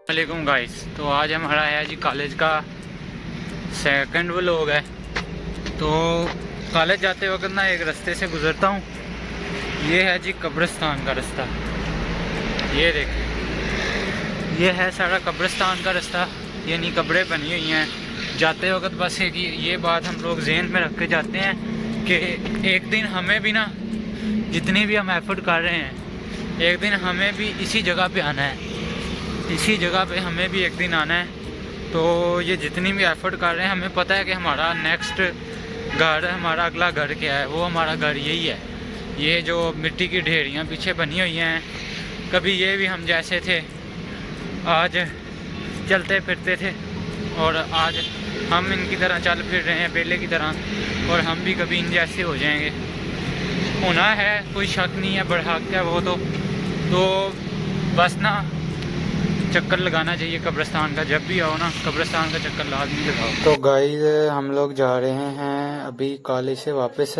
वालेकुम गाइस। तो आज हमारा है जी कॉलेज का सेकंड व्लॉग है। तो कॉलेज जाते वक्त ना एक रास्ते से गुज़रता हूँ। ये है जी कब्रिस्तान का रास्ता। ये देखिए, ये है सारा कब्रिस्तान का रास्ता, यानी कब्रें बनी हुई हैं। जाते वक्त बस एक ये बात हम लोग ज़हन में रख के जाते हैं कि एक दिन हमें भी ना, जितनी भी हम एफर्ट कर रहे हैं, एक दिन हमें भी इसी जगह पे आना है। इसी जगह पे हमें भी एक दिन आना है। तो ये जितनी भी एफर्ट कर रहे हैं, हमें पता है कि हमारा नेक्स्ट घर, हमारा अगला घर क्या है, वो हमारा घर यही है। ये जो मिट्टी की ढेरियाँ पीछे बनी हुई हैं, कभी ये भी हम जैसे थे, आज चलते फिरते थे और आज हम इनकी तरह चल फिर रहे हैं पहले की तरह, और हम भी कभी इन जैसे हो जाएंगे। होना है, कोई शक नहीं है, बड़हक है वो तो बस ना चक्कर लगाना चाहिए कब्रिस्तान का। जब भी आओ ना, कब्रिस्तान का चक्कर लाजमी लगाओ। तो गाइस, हम लोग जा रहे हैं अभी कॉलेज से वापस,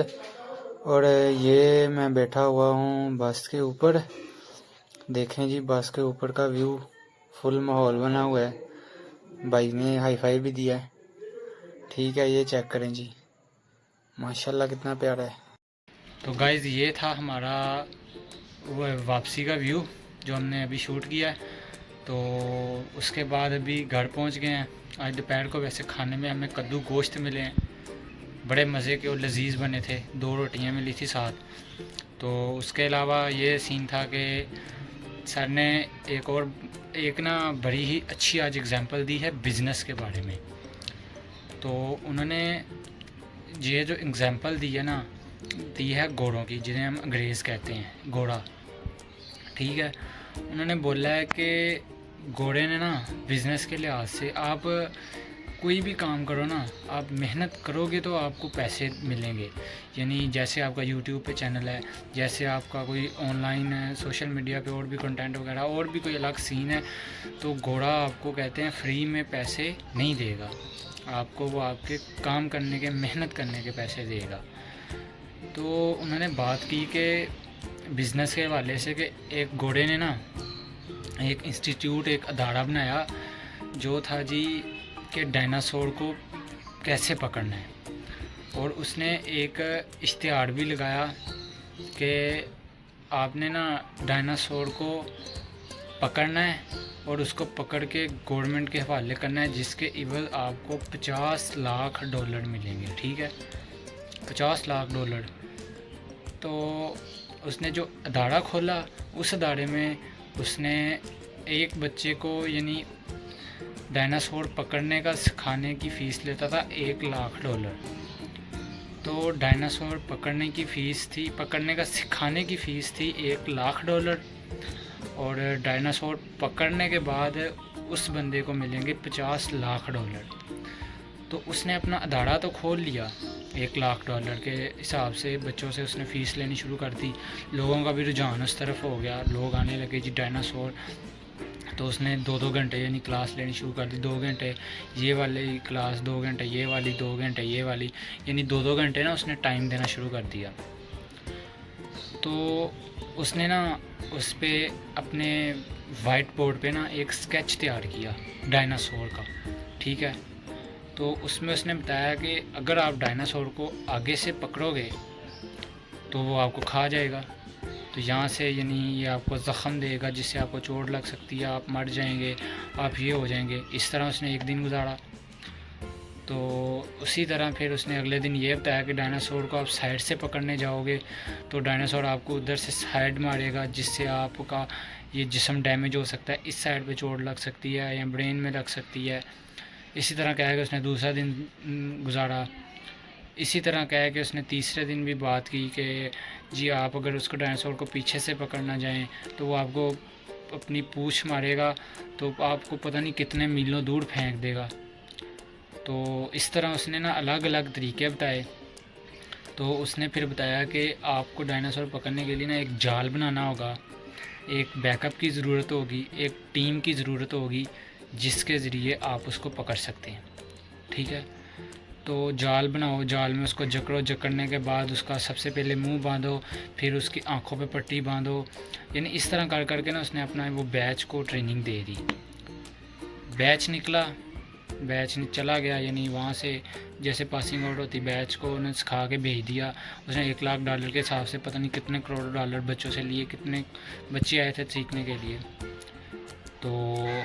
और ये मैं बैठा हुआ हूँ बस के ऊपर। देखें जी, बस के ऊपर का व्यू, फुल माहौल बना हुआ है। भाई ने हाई फाई भी दिया है। ठीक है, ये चेक करें जी, माशाल्लाह कितना प्यारा है। तो गाइस, ये था हमारा वो वापसी का व्यू जो हमने अभी शूट किया है। तो उसके बाद अभी घर पहुंच गए हैं। आज दोपहर को वैसे खाने में हमें कद्दू गोश्त मिले हैं, बड़े मज़े के और लजीज बने थे। 2 रोटियां मिली थी साथ। तो उसके अलावा ये सीन था कि सर ने एक ना बड़ी ही अच्छी आज एग्जांपल दी है बिज़नेस के बारे में। तो उन्होंने ये जो एग्जांपल दी है ना, दी है घोड़ों की, जिन्हें हम अंग्रेज़ कहते हैं, घोड़ा। ठीक है, उन्होंने बोला है कि घोड़े ने ना बिज़नेस के लिहाज से, आप कोई भी काम करो ना, आप मेहनत करोगे तो आपको पैसे मिलेंगे। यानी जैसे आपका यूट्यूब पे चैनल है, जैसे आपका कोई ऑनलाइन है, सोशल मीडिया पे और भी कंटेंट वगैरह, और भी कोई अलग सीन है, तो घोड़ा आपको कहते हैं फ्री में पैसे नहीं देगा आपको, वो आपके काम करने के, मेहनत करने के पैसे देगा। तो उन्होंने बात की कि बिज़नेस के हवाले से कि एक घोड़े ने ना एक इंस्टीट्यूट, एक अदारा बनाया जो था जी कि डायनासोर को कैसे पकड़ना है। और उसने एक इश्तिहार भी लगाया कि आपने ना डायनासोर को पकड़ना है और उसको पकड़ के गवर्नमेंट के हवाले करना है, जिसके इवज़ आपको $50 लाख मिलेंगे। ठीक है, $50 लाख। तो उसने जो अदारा खोला, उस अदारे में उसने एक बच्चे को, यानी डायनासोर पकड़ने का सिखाने की फ़ीस लेता था $1 लाख। तो डायनासोर पकड़ने की फ़ीस थी, पकड़ने का सिखाने की फ़ीस थी $1 लाख, और डायनासोर पकड़ने के बाद उस बंदे को मिलेंगे $50 लाख। तो उसने अपना अदारा तो खोल लिया, $1 लाख के हिसाब से बच्चों से उसने फ़ीस लेनी शुरू कर दी। लोगों का भी रुझान उस तरफ हो गया, लोग आने लगे जी डायनासोर। तो उसने 2-2 घंटे यानी क्लास लेनी शुरू कर दी। 2 घंटे ये वाली क्लास, 2 घंटे ये वाली, 2 घंटे ये वाली, यानी 2-2 घंटे ना उसने टाइम देना शुरू कर दिया। तो उसने ना उस पर अपने वाइट बोर्ड पे ना एक स्केच तैयार किया डायनासोर का। ठीक है, तो उसमें उसने बताया कि अगर आप डायनासोर को आगे से पकड़ोगे तो वो आपको खा जाएगा। तो यहाँ से यानी ये आपको ज़ख़म देगा, जिससे आपको चोट लग सकती है, आप मर जाएंगे, आप ये हो जाएंगे। इस तरह उसने एक दिन गुजारा। तो उसी तरह फिर उसने अगले दिन ये बताया कि डायनासोर को आप साइड से पकड़ने जाओगे तो डायनासोर आपको उधर से साइड मारेगा, जिससे आपका ये जिस्म डैमेज हो सकता है, इस साइड पे चोट लग सकती है या ब्रेन में लग सकती है। इसी तरह कहा कि उसने दूसरा दिन गुजारा। इसी तरह कहा कि उसने तीसरे दिन भी बात की कि जी आप अगर उसको डायनासोर को पीछे से पकड़ना जाएं तो वो आपको अपनी पूँछ मारेगा, तो आपको पता नहीं कितने मीलों दूर फेंक देगा। तो इस तरह उसने ना अलग अलग तरीके बताए। तो उसने फिर बताया कि आपको डायनासोर पकड़ने के लिए ना एक जाल बनाना होगा, एक बैकअप की ज़रूरत होगी, एक टीम की ज़रूरत होगी, जिसके ज़रिए आप उसको पकड़ सकते हैं। ठीक है, तो जाल बनाओ, जाल में उसको जकड़ो, जकड़ने के बाद उसका सबसे पहले मुंह बांधो, फिर उसकी आंखों पे पट्टी बांधो। यानी इस तरह कर करके ना उसने अपना वो बैच को ट्रेनिंग दे दी। बैच निकला, बैच चला गया, यानी वहाँ से जैसे पासिंग आउट होती बैच को उन्हें सिखा के भेज दिया। उसने $1 लाख के हिसाब से पता नहीं कितने करोड़ डॉलर बच्चों से लिए, कितने बच्चे आए थे सीखने के लिए। तो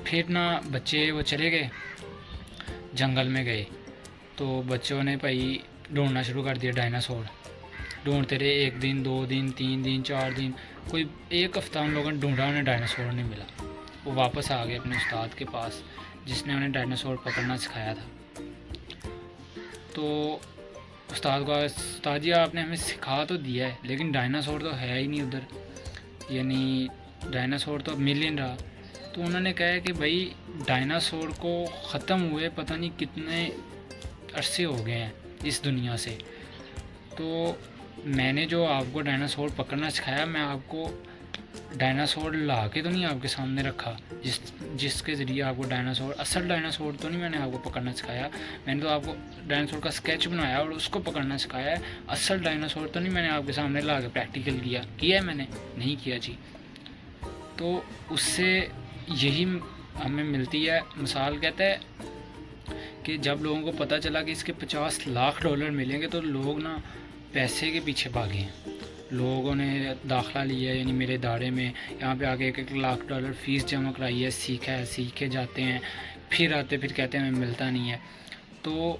फिर ना बच्चे वो चले गए, जंगल में गए, तो बच्चों ने भाई ढूंढना शुरू कर दिया डायनासोर। ढूंढते रहे 1 दिन 2 दिन 3 दिन 4 दिन, कोई 1 हफ्ता उन लोगों ने ढूंढा, उन्हें डायनासोर नहीं मिला। वो वापस आ गए अपने उस्ताद के पास जिसने उन्हें डायनासोर पकड़ना सिखाया था। तो उस्ताद को, उस्ताद जी आपने हमें सिखा तो दिया है लेकिन डायनासोर तो है ही नहीं उधर, यानी डायनासोर तो मिल ही नहीं रहा। तो उन्होंने कहा कि भाई डायनासोर को ख़त्म हुए पता नहीं कितने अरसे हो गए हैं इस दुनिया से। तो मैंने जो आपको डायनासोर पकड़ना सिखाया, मैं आपको डायनासोर ला के तो नहीं आपके सामने रखा जिसके ज़रिए आपको डायनासोर, असल डायनासोर तो नहीं मैंने आपको पकड़ना सिखाया। मैंने तो आपको डायनासोर का स्केच बनाया और उसको पकड़ना सिखाया है। असल डायनासोर तो नहीं मैंने आपके सामने ला के प्रैक्टिकल किया है मैंने नहीं किया जी। तो उससे यही हमें मिलती है मिसाल। कहता है कि जब लोगों को पता चला कि इसके $50 लाख मिलेंगे तो लोग ना पैसे के पीछे भागे हैं। लोगों ने दाखिला लिया, यानी मेरे इदारे में यहाँ पे आके $1 लाख फ़ीस जमा कराई है, सीखे जाते हैं, फिर आते फिर कहते हैं हमें मिलता नहीं है। तो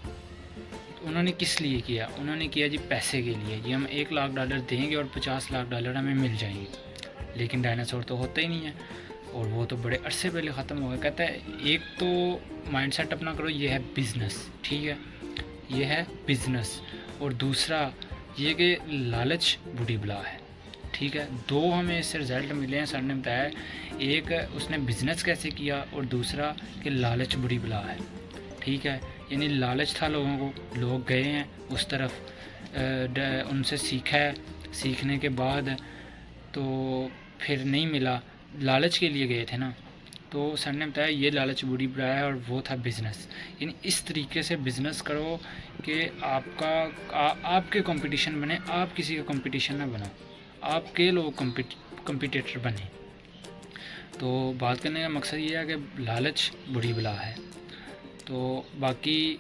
उन्होंने किस लिए किया? उन्होंने किया जी पैसे के लिए। जी हम $1 लाख देंगे और $50 लाख हमें मिल जाएंगे। लेकिन डायनासोर तो होता ही नहीं है और वो तो बड़े अरसे पहले ख़त्म हो गया। कहता है एक तो माइंडसेट अपना करो, ये है बिज़नेस, ठीक है, ये है बिज़नेस, और दूसरा ये कि लालच बुरी बला है, ठीक है। 2 हमें इससे रिज़ल्ट मिले हैं। सर ने बताया, एक उसने बिज़नेस कैसे किया और दूसरा कि लालच बुरी बला है, ठीक है। यानी लालच था लोगों को, लोग गए हैं उस तरफ, उनसे सीखा है, सीखने के बाद तो फिर नहीं मिला, लालच के लिए गए थे ना। तो सर ने बताया ये लालच बुरी बला है और वो था बिज़नेस। यानी इस तरीके से बिज़नेस करो कि आपके कंपटीशन बने, आप किसी का कंपटीशन ना बनो, आपके लोग कंपटीटर बने। तो बात करने का मकसद ये है कि लालच बुरी बला है। तो बाकी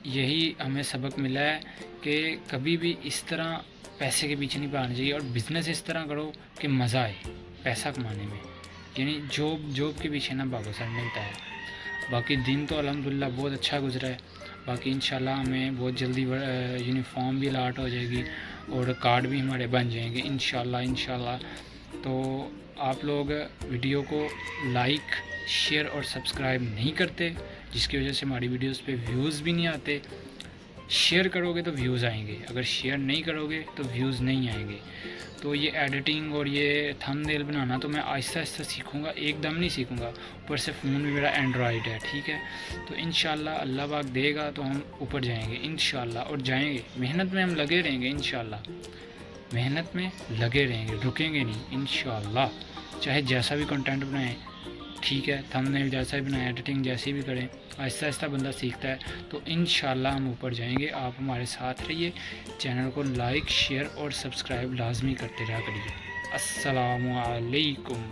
यही हमें सबक मिला है कि कभी भी इस तरह पैसे के पीछे नहीं भागना चाहिए और बिज़नेस इस तरह करो कि मज़ा आए पैसा कमाने में, यानी जॉब के पीछे ना भागो। सर मिलता है। बाकी दिन तो अल्हम्दुलिल्लाह बहुत अच्छा गुजरा है। बाकी इंशाल्लाह हमें बहुत जल्दी यूनिफॉर्म भी अलाट हो जाएगी और कार्ड भी हमारे बन जाएंगे इंशाल्लाह। तो आप लोग वीडियो को लाइक शेयर और सब्सक्राइब नहीं करते, जिसकी वजह से हमारी वीडियोस पे व्यूज़ भी नहीं आते। शेयर करोगे तो व्यूज़ आएंगे, अगर शेयर नहीं करोगे तो व्यूज़ नहीं आएंगे। तो ये एडिटिंग और ये थंबनेल बनाना तो मैं आहिस्ता आहिस्ता सीखूँगा, एकदम नहीं सीखूँगा। ऊपर से फ़ोन भी मेरा एंड्रॉयड है, ठीक है। तो इंशाल्लाह अल्लाह पाक देगा तो हम ऊपर जाएंगे इंशाल्लाह, और जाएंगे। मेहनत में हम लगे रहेंगे इंशाल्लाह, मेहनत में लगे रहेंगे, रुकेंगे नहीं इंशाल्लाह। चाहे जैसा भी कंटेंट बनाएं, ठीक है, थंबनेल जैसा भी बनाएं, एडिटिंग जैसी भी करें, आहिस्ता आहिस्ता बंदा सीखता है। तो इंशाल्लाह हम ऊपर जाएंगे। आप हमारे साथ रहिए, चैनल को लाइक शेयर और सब्सक्राइब लाजमी करते रहा करिए। अस्सलामु अलैकुम।